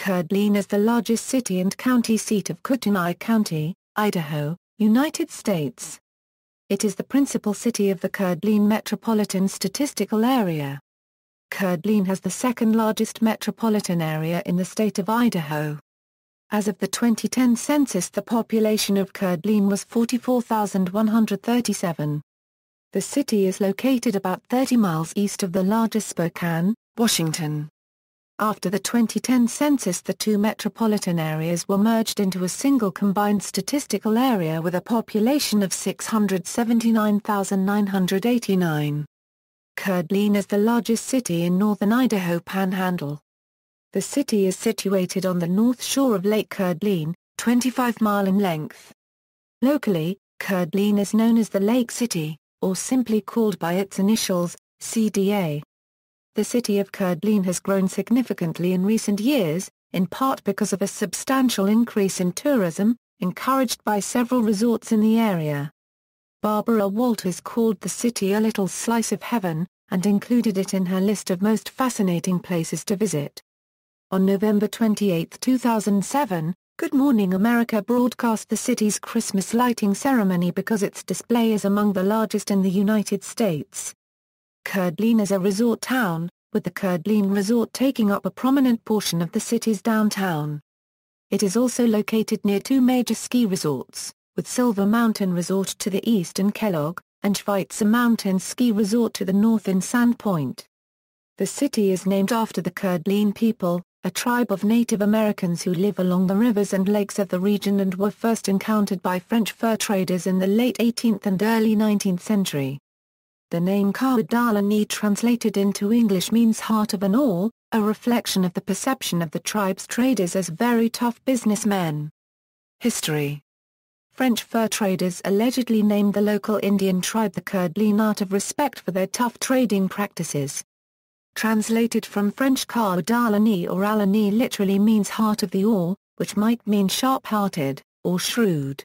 Coeur d'Alene is the largest city and county seat of Kootenai County, Idaho, United States. It is the principal city of the Coeur d'Alene Metropolitan Statistical Area. Coeur d'Alene has the second largest metropolitan area in the state of Idaho. As of the 2010 census, the population of Coeur d'Alene was 44,137. The city is located about 30 miles east of the larger Spokane, Washington. After the 2010 census, the two metropolitan areas were merged into a single combined statistical area with a population of 679,989. Coeur d'Alene is the largest city in northern Idaho Panhandle. The city is situated on the north shore of Lake Coeur, 25 miles in length. Locally, Coeur d'Alene is known as the Lake City, or simply called by its initials, CDA. The city of Coeur d'Alene has grown significantly in recent years, in part because of a substantial increase in tourism, encouraged by several resorts in the area. Barbara Walters called the city a little slice of heaven, and included it in her list of most fascinating places to visit. On November 28, 2007, Good Morning America broadcast the city's Christmas lighting ceremony because its display is among the largest in the United States. Coeur d'Alene is a resort town, with the Coeur d'Alene Resort taking up a prominent portion of the city's downtown. It is also located near two major ski resorts, with Silver Mountain Resort to the east and Kellogg, and Schweitzer Mountain Ski Resort to the north in Sandpoint. The city is named after the Coeur d'Alene people, a tribe of Native Americans who live along the rivers and lakes of the region and were first encountered by French fur traders in the late 18th and early 19th century. The name Coeur d'Alene translated into English means heart of an oar, a reflection of the perception of the tribe's traders as very tough businessmen. History. French fur traders allegedly named the local Indian tribe the Coeur d'Alene out of respect for their tough trading practices. Translated from French Coeur d'Alene or Alani literally means heart of the oar, which might mean sharp-hearted, or shrewd.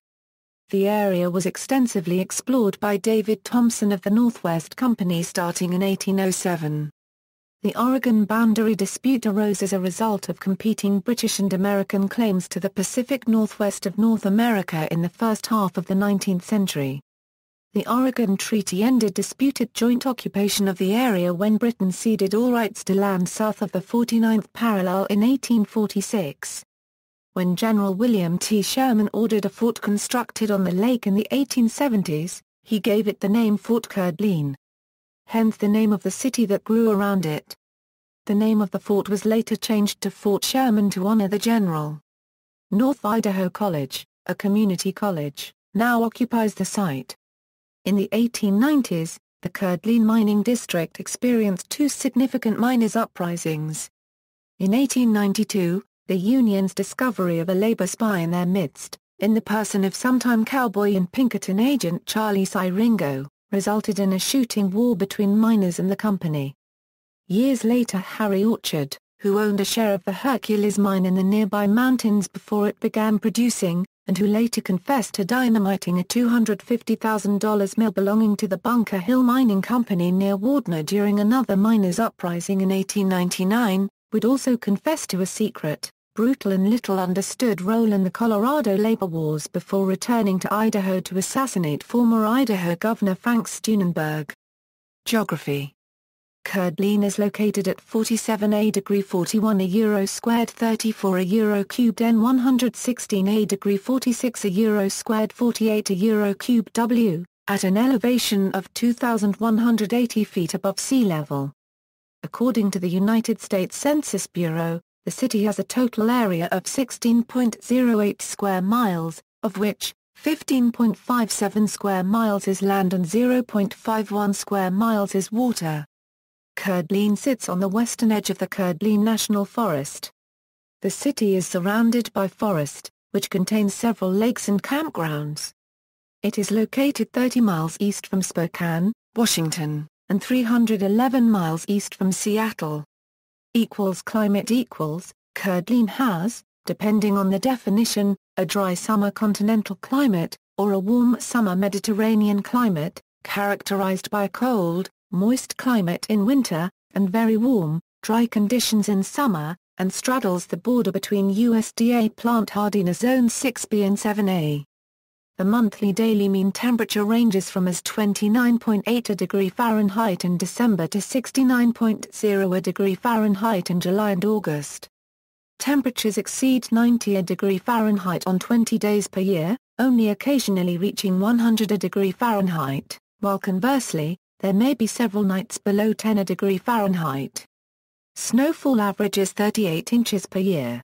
The area was extensively explored by David Thompson of the Northwest Company starting in 1807. The Oregon boundary dispute arose as a result of competing British and American claims to the Pacific Northwest of North America in the first half of the 19th century. The Oregon Treaty ended disputed joint occupation of the area when Britain ceded all rights to land south of the 49th parallel in 1846. When General William T. Sherman ordered a fort constructed on the lake in the 1870s, he gave it the name Fort Coeur d'Alene. Hence the name of the city that grew around it. The name of the fort was later changed to Fort Sherman to honor the general. North Idaho College, a community college, now occupies the site. In the 1890s, the Coeur d'Alene mining district experienced two significant miners' uprisings. In 1892, the Union's discovery of a labor spy in their midst, in the person of sometime cowboy and Pinkerton agent Charlie Siringo, resulted in a shooting war between miners and the company. Years later, Harry Orchard, who owned a share of the Hercules mine in the nearby mountains before it began producing, and who later confessed to dynamiting a $250,000 mill belonging to the Bunker Hill Mining Company near Wardner during another miners' uprising in 1899, would also confess to a secret, brutal and little understood role in the Colorado labor wars before returning to Idaho to assassinate former Idaho Governor Frank Steunenberg. Geography. Coeur d'Alene is located at 47°41 euro squared 34 euro cubed N 116° 46 euro squared 48 euro cubed W, at an elevation of 2,180 feet above sea level. According to the United States Census Bureau, the city has a total area of 16.08 square miles, of which 15.57 square miles is land and 0.51 square miles is water. Coeur d'Alene sits on the western edge of the Coeur d'Alene National Forest. The city is surrounded by forest, which contains several lakes and campgrounds. It is located 30 miles east from Spokane, Washington, and 311 miles east from Seattle. Climate Coeur d'Alene has, depending on the definition, a dry summer continental climate, or a warm summer Mediterranean climate, characterized by a cold, moist climate in winter, and very warm, dry conditions in summer, and straddles the border between USDA plant hardiness zones 6B and 7A. The monthly daily mean temperature ranges from as 29.8 degree Fahrenheit in December to 69.0 degree Fahrenheit in July and August. Temperatures exceed 90 degree Fahrenheit on 20 days per year, only occasionally reaching 100 degree Fahrenheit, while conversely, there may be several nights below 10 degree Fahrenheit. Snowfall averages 38 inches per year.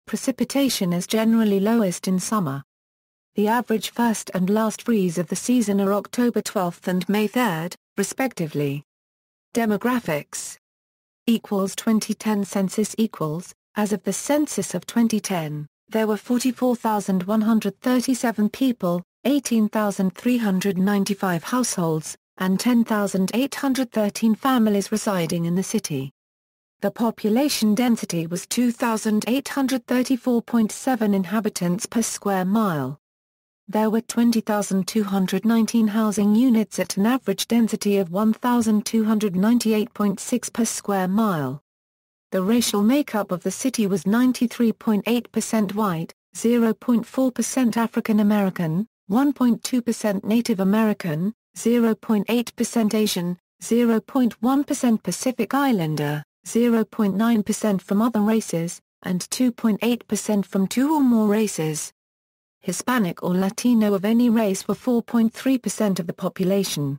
Precipitation is generally lowest in summer. The average first and last freeze of the season are October 12 and May 3, respectively. Demographics. 2010 Census as of the census of 2010, there were 44,137 people, 18,395 households, and 10,813 families residing in the city. The population density was 2,834.7 inhabitants per square mile. There were 20,219 housing units at an average density of 1,298.6 per square mile. The racial makeup of the city was 93.8% white, 0.4% African American, 1.2% Native American, 0.8% Asian, 0.1% Pacific Islander, 0.9% from other races, and 2.8% from two or more races. Hispanic or Latino of any race were 4.3% of the population.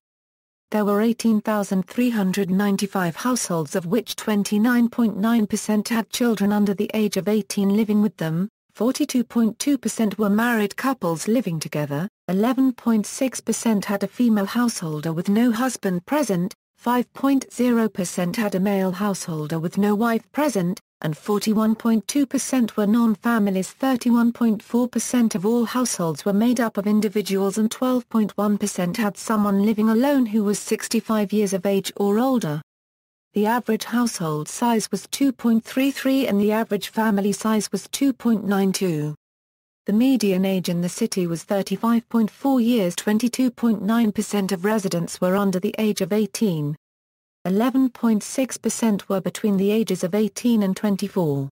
There were 18,395 households, of which 29.9% had children under the age of 18 living with them, 42.2% were married couples living together, 11.6% had a female householder with no husband present, 5.0% had a male householder with no wife present, and 41.2% were non-families. 31.4% of all households were made up of individuals, and 12.1% had someone living alone who was 65 years of age or older. The average household size was 2.33 and the average family size was 2.92. The median age in the city was 35.4 years. 22.9% of residents were under the age of 18. 11.6% were between the ages of 18 and 24.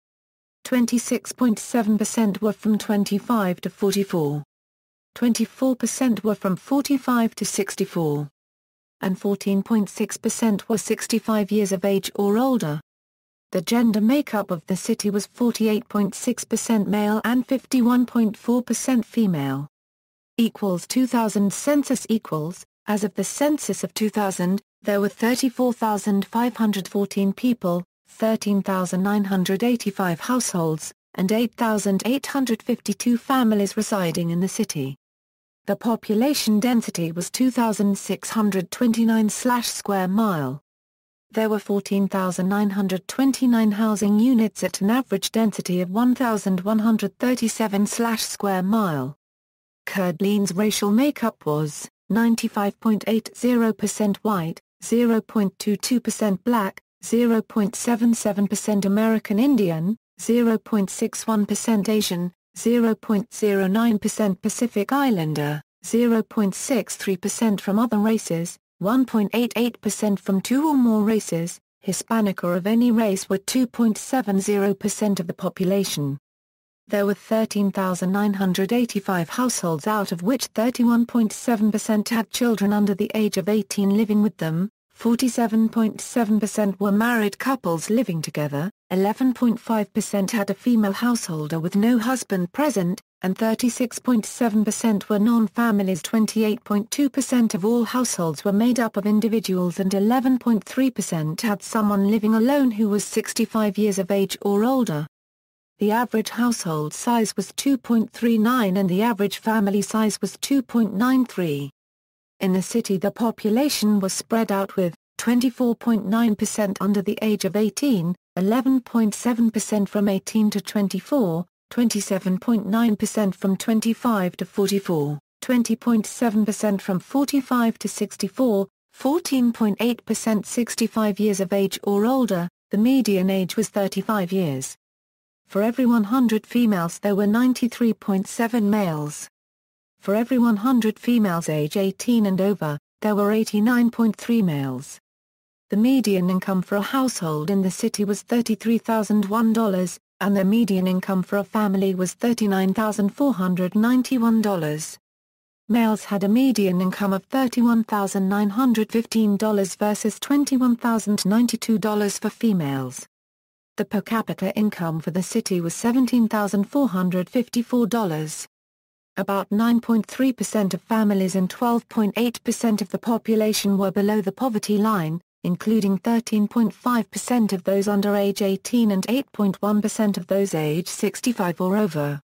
26.7% were from 25 to 44. 24% were from 45 to 64. And 14.6% were 65 years of age or older. The gender makeup of the city was 48.6% male and 51.4% female. 2000 Census as of the census of 2000, there were 34,514 people, 13,985 households, and 8,852 families residing in the city. The population density was 2,629 square mile. There were 14,929 housing units at an average density of 1,137 square mile. Coeur d'Alene's racial makeup was 95.80% white, 0.22% black, 0.77% American Indian, 0.61% Asian, 0.09% Pacific Islander, 0.63% from other races, 1.88% from two or more races. Hispanic or of any race were 2.70% of the population. There were 13,985 households, out of which 31.7% had children under the age of 18 living with them, 47.7% were married couples living together, 11.5% had a female householder with no husband present, and 36.7% were non-families. 28.2% of all households were made up of individuals, and 11.3% had someone living alone who was 65 years of age or older. The average household size was 2.39 and the average family size was 2.93. In the city, the population was spread out, with 24.9% under the age of 18, 11.7% from 18 to 24, 27.9% from 25 to 44, 20.7% from 45 to 64, 14.8% 65 years of age or older. The median age was 35 years. For every 100 females there were 93.7 males. For every 100 females age 18 and over, there were 89.3 males. The median income for a household in the city was $33,001, and the median income for a family was $39,491. Males had a median income of $31,915 versus $21,092 for females. The per capita income for the city was $17,454. About 9.3% of families and 12.8% of the population were below the poverty line, including 13.5% of those under age 18 and 8.1% of those age 65 or over.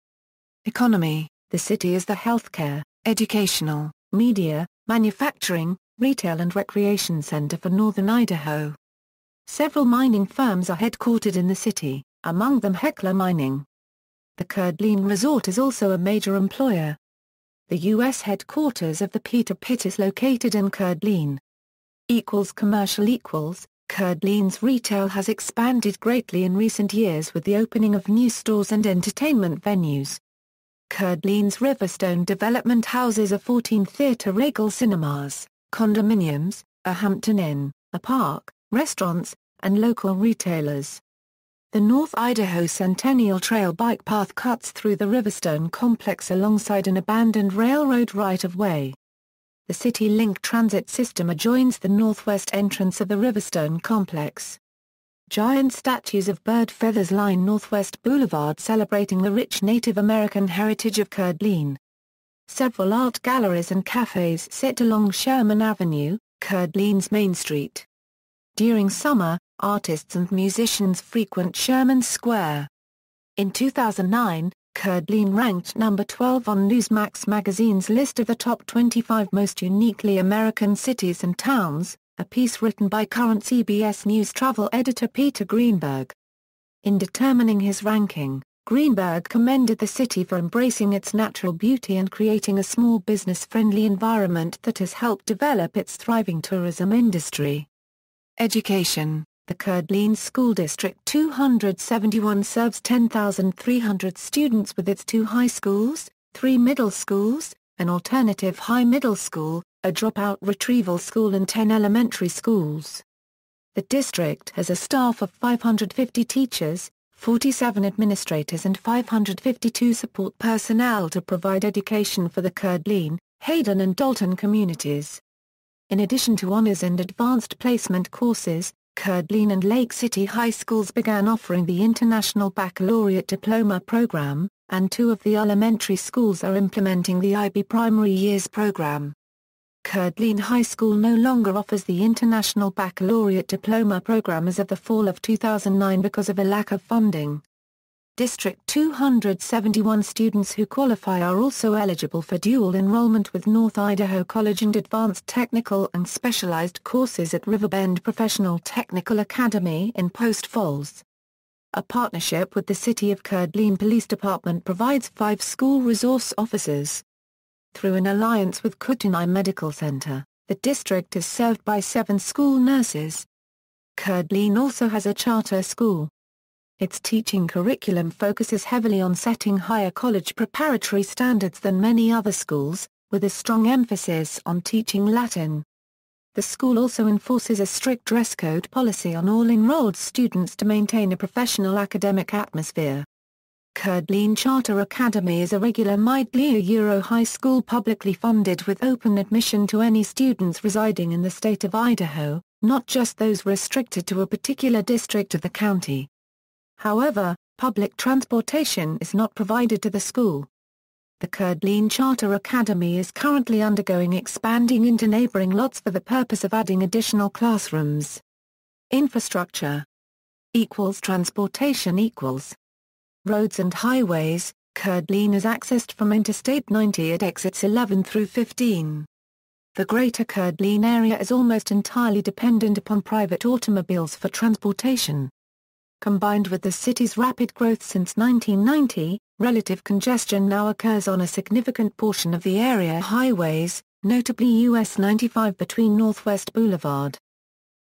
Economy: the city is the healthcare, educational, media, manufacturing, retail and recreation center for northern Idaho. Several mining firms are headquartered in the city, among them Hecla Mining. The Coeur Resort is also a major employer. The U.S. headquarters of the Pita Pit is located in Coeur. Commercial: Coeur retail has expanded greatly in recent years with the opening of new stores and entertainment venues. Coeur Riverstone development houses a 14-theater Regal Cinemas, condominiums, a Hampton Inn, a park, restaurants, and local retailers. The North Idaho Centennial Trail bike path cuts through the Riverstone complex alongside an abandoned railroad right-of-way. The City Link transit system adjoins the northwest entrance of the Riverstone complex. Giant statues of bird feathers line Northwest Boulevard celebrating the rich Native American heritage of Coeur. Several art galleries and cafes sit along Sherman Avenue, Coeur Main Street. During summer, artists and musicians frequent Sherman Square. In 2009, Coeur ranked number 12 on Newsmax magazine's list of the top 25 most uniquely American cities and towns, a piece written by current CBS News travel editor Peter Greenberg. In determining his ranking, Greenberg commended the city for embracing its natural beauty and creating a small business-friendly environment that has helped develop its thriving tourism industry. Education: the Coeur School District 271 serves 10,300 students with its 2 high schools, 3 middle schools, an alternative high middle school, a dropout retrieval school and 10 elementary schools. The district has a staff of 550 teachers, 47 administrators and 552 support personnel to provide education for the Coeur, Hayden and Dalton communities. In addition to honors and advanced placement courses, Coeur and Lake City high schools began offering the International Baccalaureate Diploma program, and 2 of the elementary schools are implementing the IB Primary Years program. Coeur High School no longer offers the International Baccalaureate Diploma program as of the fall of 2009 because of a lack of funding. District 271 students who qualify are also eligible for dual enrollment with North Idaho College and advanced technical and specialized courses at Riverbend Professional Technical Academy in Post Falls. A partnership with the City of Coeur Police Department provides 5 school resource officers. Through an alliance with Kootenai Medical Center, the district is served by 7 school nurses. Coeur also has a charter school. Its teaching curriculum focuses heavily on setting higher college preparatory standards than many other schools, with a strong emphasis on teaching Latin. The school also enforces a strict dress code policy on all enrolled students to maintain a professional academic atmosphere. Coeur Charter Academy is a regular mid-year high school publicly funded with open admission to any students residing in the state of Idaho, not just those restricted to a particular district of the county. However, public transportation is not provided to the school. The Coeur Charter Academy is currently undergoing expanding into neighboring lots for the purpose of adding additional classrooms. Infrastructure transportation roads and highways. Coeur is accessed from Interstate 90 at exits 11 through 15. The greater Coeur area is almost entirely dependent upon private automobiles for transportation. Combined with the city's rapid growth since 1990, relative congestion now occurs on a significant portion of the area highways, notably US 95 between Northwest Boulevard,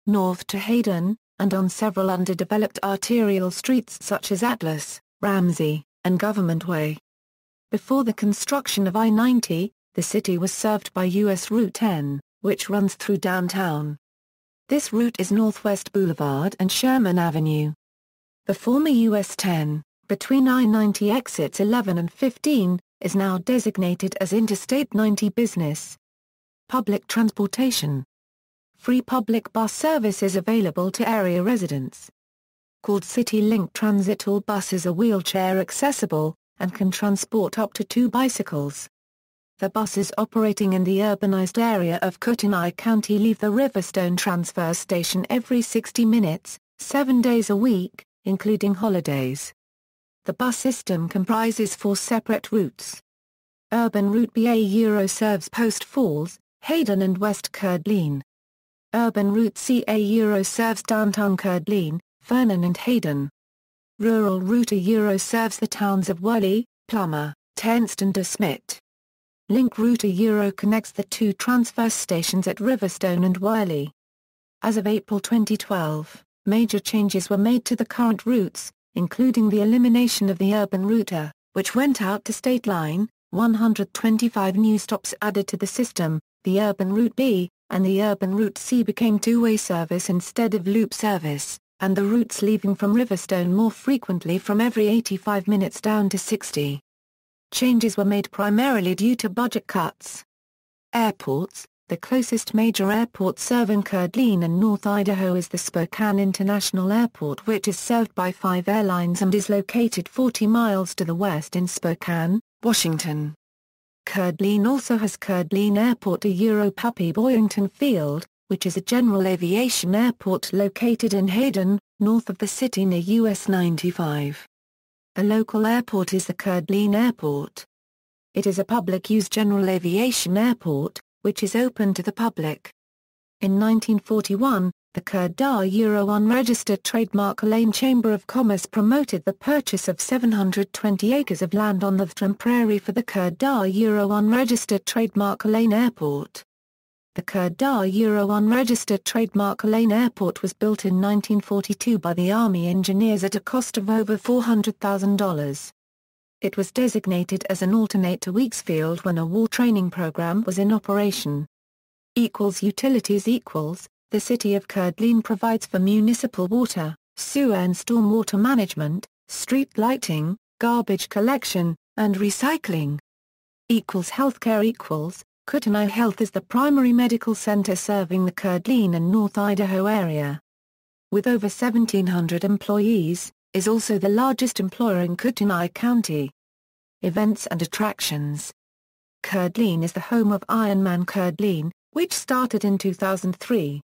north to Hayden, and on several underdeveloped arterial streets such as Atlas, Ramsey, and Government Way. Before the construction of I-90, the city was served by US Route 10, which runs through downtown. This route is Northwest Boulevard and Sherman Avenue. The former US 10, between I-90 exits 11 and 15, is now designated as Interstate 90 Business. Public transportation. Free public bus service is available to area residents. Called City Link Transit, all buses are wheelchair accessible, and can transport up to 2 bicycles. The buses operating in the urbanized area of Kootenai County leave the Riverstone transfer station every 60 minutes, 7 days a week, including holidays. The bus system comprises 4 separate routes. Urban Route BA serves Post Falls, Hayden and West Coeur-d'Alene. Urban Route CA serves downtown Coeur-d'Alene, Vernon and Hayden. Rural Route serves the towns of Worley, Plummer, Tenst and De Smet. Link Route connects the 2 transfer stations at Riverstone and Worley. As of April 2012, major changes were made to the current routes, including the elimination of the Urban Route, which went out to State Line, 125 new stops added to the system, the Urban Route B, and the Urban Route C became 2-way service instead of loop service, and the routes leaving from Riverstone more frequently from every 85 minutes down to 60. Changes were made primarily due to budget cuts. Airports. The closest major airport serving Coeur-d'Alene and North Idaho is the Spokane International Airport, which is served by 5 airlines and is located 40 miles to the west in Spokane, Washington. Coeur-d'Alene also has Coeur-d'Alene Airport Puppy Boyington Field, which is a general aviation airport located in Hayden, north of the city near US 95. A local airport is the Coeur-d'Alene Airport. It is a public-use general aviation airport, which is open to the public. In 1941, the Coeur-d'Alene unregistered trademark Lane Chamber of Commerce promoted the purchase of 720 acres of land on the Thrum Prairie for the Coeur-d'Alene unregistered trademark Lane Airport. The Coeur-d'Alene unregistered trademark Lane Airport was built in 1942 by the Army engineers at a cost of over $400,000. It was designated as an alternate to Weeksfield when a war training program was in operation. Utilities. The city of Coeur-d'Alene provides for municipal water, sewer and stormwater management, street lighting, garbage collection, and recycling. Healthcare. Kootenai Health is the primary medical center serving the Coeur-d'Alene and North Idaho area. With over 1,700 employees, is also the largest employer in Kootenai County. Events and attractions. Coeur-d'Alene is the home of Ironman Coeur-d'Alene, which started in 2003.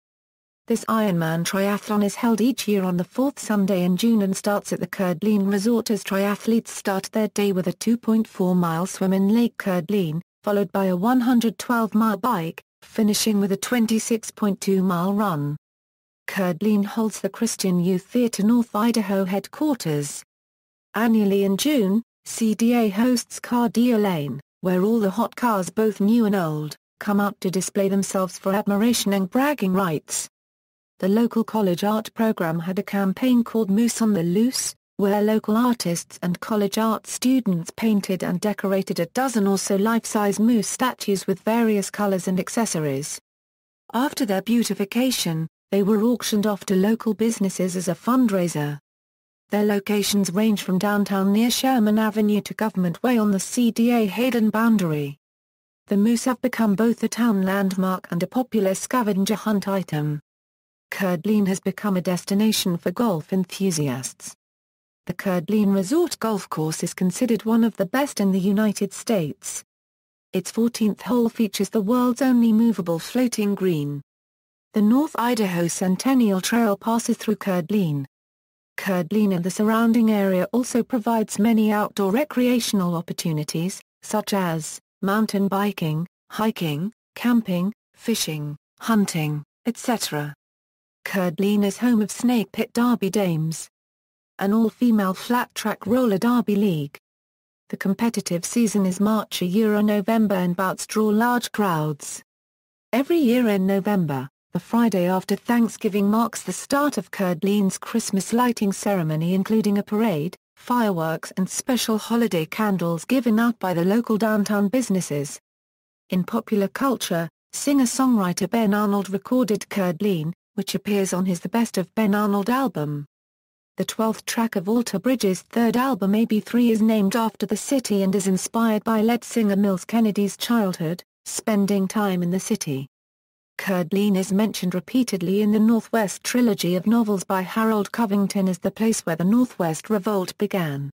This Ironman triathlon is held each year on the 4th Sunday in June and starts at the Coeur-d'Alene Resort as triathletes start their day with a 2.4-mile swim in Lake Coeur-d'Alene, followed by a 112-mile bike, finishing with a 26.2-mile run. Coeur-d'Alene holds the Christian Youth Theater North Idaho headquarters. Annually in June, CDA hosts Car Dealer, where all the hot cars, both new and old, come out to display themselves for admiration and bragging rights. The local college art program had a campaign called Moose on the Loose, where local artists and college art students painted and decorated a dozen or so life-size moose statues with various colors and accessories. After their beautification, they were auctioned off to local businesses as a fundraiser. Their locations range from downtown near Sherman Avenue to Government Way on the CDA-Hayden boundary. The moose have become both a town landmark and a popular scavenger hunt item. Coeur-d'Alene has become a destination for golf enthusiasts. The Coeur-d'Alene Resort Golf Course is considered one of the best in the United States. Its 14th hole features the world's only movable floating green. The North Idaho Centennial Trail passes through Coeur-d'Alene. Coeur-d'Alene and the surrounding area also provides many outdoor recreational opportunities, such as mountain biking, hiking, camping, fishing, hunting, etc. Coeur-d'Alene is home of Snake Pit Derby Dames, an all-female flat-track roller derby league. The competitive season is March-November and bouts draw large crowds. Every year in November, the Friday after Thanksgiving marks the start of Coeur-d'Alene's Christmas lighting ceremony, including a parade, fireworks and special holiday candles given out by the local downtown businesses. In popular culture, singer-songwriter Ben Arnold recorded Coeur-d'Alene, which appears on his The Best of Ben Arnold album. The 12th track of Walter Bridges' third album AB3 is named after the city and is inspired by lead singer Mills Kennedy's childhood, spending time in the city. Coeur-d'Alene is mentioned repeatedly in the Northwest trilogy of novels by Harold Covington as the place where the Northwest Revolt began.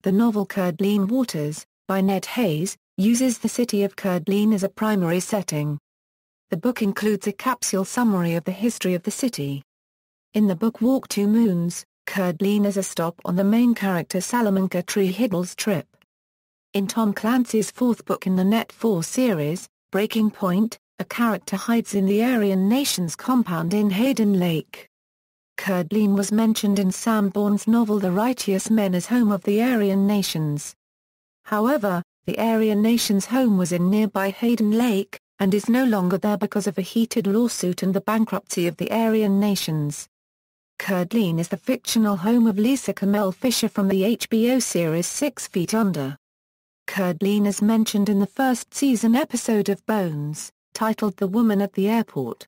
The novel Coeur-d'Alene Waters, by Ned Hayes, uses the city of Coeur-d'Alene as a primary setting. The book includes a capsule summary of the history of the city. In the book Walk Two Moons, Coeur-d'Alene is a stop on the main character Salamanca Tree Hiddle's trip. In Tom Clancy's fourth book in the Net 4 series, Breaking Point, a character hides in the Aryan Nations compound in Hayden Lake. Coeur-d'Alene was mentioned in Sam Bourne's novel The Righteous Men as home of the Aryan Nations. However, the Aryan Nations' home was in nearby Hayden Lake, and is no longer there because of a heated lawsuit and the bankruptcy of the Aryan Nations. Coeur-d'Alene is the fictional home of Lisa Kamel Fisher from the HBO series 6 Feet Under. Coeur-d'Alene is mentioned in the first season episode of Bones, titled The Woman at the Airport.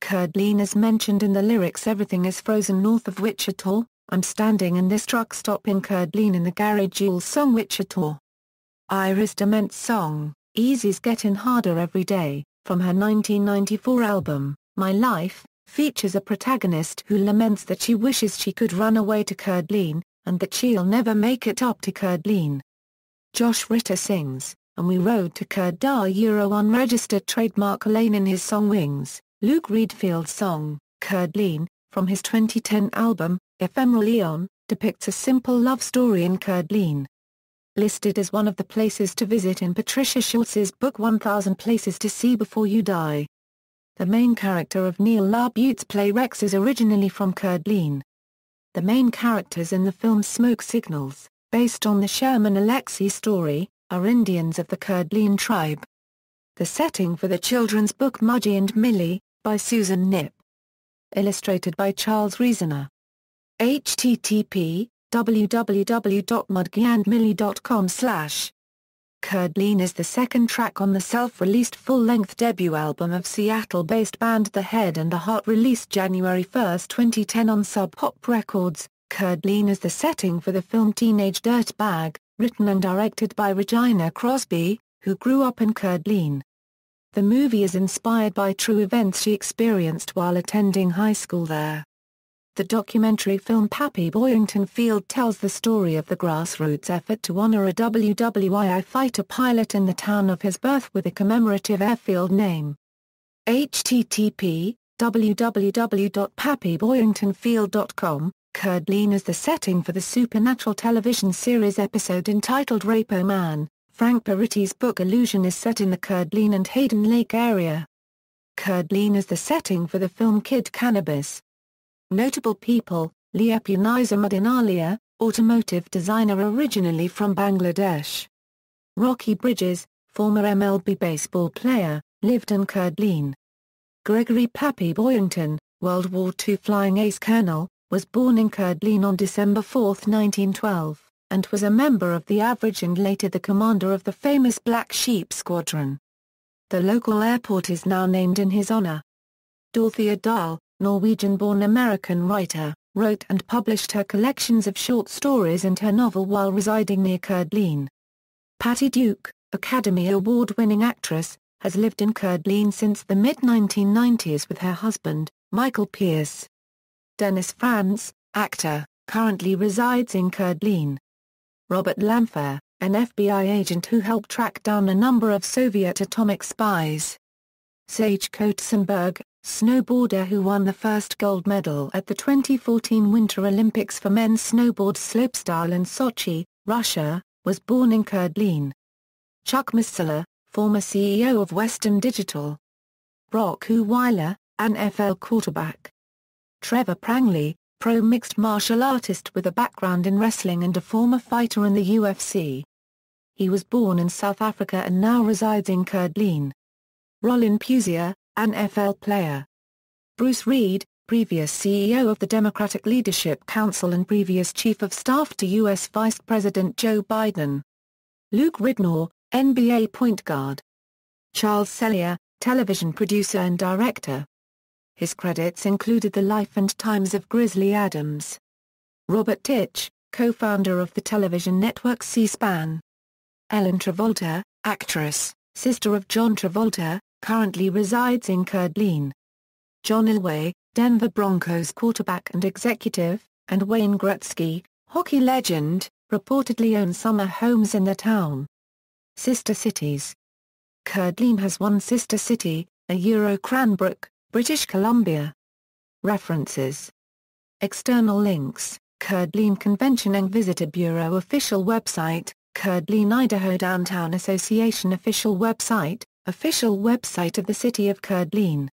Coeur-d'Alene is mentioned in the lyrics Everything is Frozen North of Wichita, I'm standing in this truck stop in Coeur-d'Alene in the Gary Jules song Wichita. Iris DeMent's song, Easy's Getting Harder Every Day, from her 1994 album, My Life, features a protagonist who laments that she wishes she could run away to Coeur-d'Alene, and that she'll never make it up to Coeur-d'Alene. Josh Ritter sings, and we rode to Coeur-d'Alene unregistered trademark Lane in his song Wings. Luke Redfield's song, Coeur-d'Alene, from his 2010 album, Ephemeral Eon, depicts a simple love story in Coeur-d'Alene. Listed as one of the places to visit in Patricia Schultz's book 1000 Places to See Before You Die. The main character of Neil LaBute's play Rex is originally from Coeur-d'Alene. The main characters in the film Smoke Signals, based on the Sherman Alexie story, are Indians of the Coeur-d'Alene tribe. The setting for the children's book Mudgy and Millie, by Susan Knipp. Illustrated by Charles Reasoner. http www.mudgyandmillie.com/ Coeur-d'Alene is the second track on the self-released full-length debut album of Seattle-based band The Head and the Heart released January 1, 2010 on Sub Pop Records. Coeur-d'Alene is the setting for the film Teenage Dirtbag, written and directed by Regina Crosby, who grew up in Coeur-d'Alene. The movie is inspired by true events she experienced while attending high school there. The documentary film Pappy Boyington Field tells the story of the grassroots effort to honor a WWII fighter pilot in the town of his birth with a commemorative airfield name. http www.pappyboyingtonfield.com. Coeur-d'Alene is the setting for the Supernatural television series episode entitled Rapo Man. Frank Peretti's book Illusion is set in the Coeur-d'Alene and Hayden Lake area. Coeur-d'Alene is the setting for the film Kid Cannabis. Notable people, Liapunisa Alia, automotive designer originally from Bangladesh. Rocky Bridges, former MLB baseball player, lived in Coeur-d'Alene. Gregory Pappy Boyington, World War II flying ace colonel, was born in Coeur-d'Alene on December 4, 1912, and was a member of the Average and later the commander of the famous Black Sheep Squadron. The local airport is now named in his honor. Dorothea Dahl, Norwegian-born American writer, wrote and published her collections of short stories and her novel while residing near Coeur-d'Alene. Patty Duke, Academy Award-winning actress, has lived in Coeur-d'Alene since the mid-1990s with her husband, Michael Pierce. Dennis Franz, actor, currently resides in Coeur-d'Alene. Robert Lamphere, an FBI agent who helped track down a number of Soviet atomic spies. Sage Kotsenberg, snowboarder who won the first gold medal at the 2014 Winter Olympics for men's snowboard slopestyle in Sochi, Russia, was born in Coeur-d'Alene. Chuck Massala, former CEO of Western Digital. Brock Osweiler, NFL quarterback. Trevor Prangley, pro mixed martial artist with a background in wrestling and a former fighter in the UFC. He was born in South Africa and now resides in Coeur-d'Alene. Rollin Puzier, NFL player. Bruce Reed, previous CEO of the Democratic Leadership Council and previous Chief of Staff to U.S. Vice President Joe Biden. Luke Ridnour, NBA point guard. Charles Sellier, television producer and director. His credits included the life and times of Grizzly Adams. Robert Titch, co-founder of the television network C-SPAN. Ellen Travolta, actress, sister of John Travolta, currently resides in Coeur d'Alene. John Elway, Denver Broncos quarterback and executive, and Wayne Gretzky, hockey legend, reportedly own summer homes in the town. Sister cities. Coeur d'Alene has one sister city, Cranbrook, British Columbia. References. External links, Coeur d'Alene Convention and Visitor Bureau official website, Coeur d'Alene Idaho Downtown Association official website of the City of Coeur d'Alene.